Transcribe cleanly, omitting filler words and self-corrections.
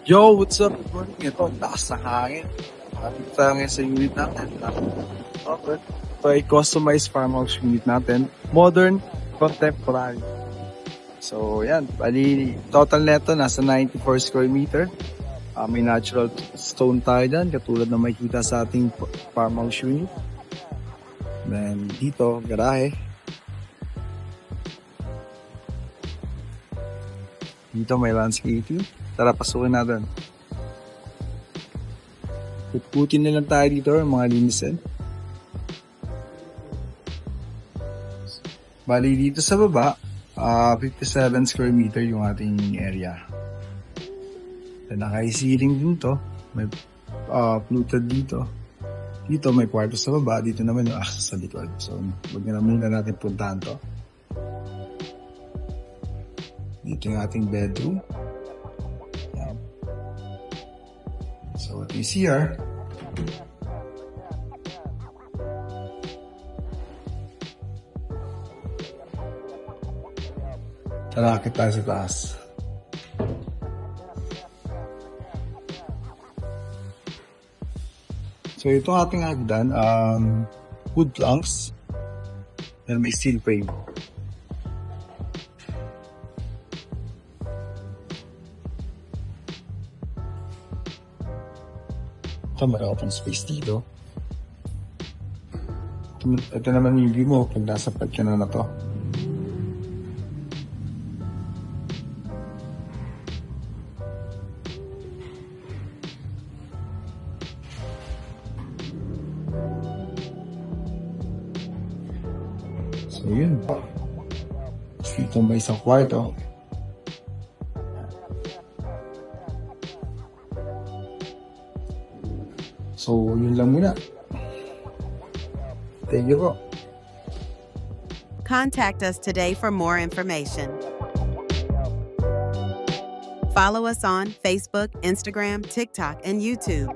Yo, what's up? Good morning. Ito, ang lakas ng hangin. Dito tayo ngayon sa unit natin. Okay. Ito ay customized farmhouse unit natin. Modern, contemporary. So, yan. Bali, total neto nasa 94 square meter. May natural stone tayo dyan, katulad na makikita sa ating farmhouse unit. Then, dito, garahe. Dito may landscaping. Tara, pasukin natin. Putputin na lang tayo dito, mga linisin. Bali dito sa baba, 57 square meter yung ating area. Naka-ceiling din to. May fluted dito. Dito may kwarto sa baba, dito naman yung access sa likod. So, wag na muna natin puntahan to. Dito yung ating bedroom. Yan. So, ito yung CR. Tarakit tayo sa taas. So, itong ating hagdan, wood planks. Then may steel frame. Ito, may open space dito. Ito naman yung view mo pag nasa pagka na to. So, yun. Dito may isang kwarto. So, yun lang muna. Thank you po. Contact us today for more information. Follow us on Facebook, Instagram, TikTok, and YouTube.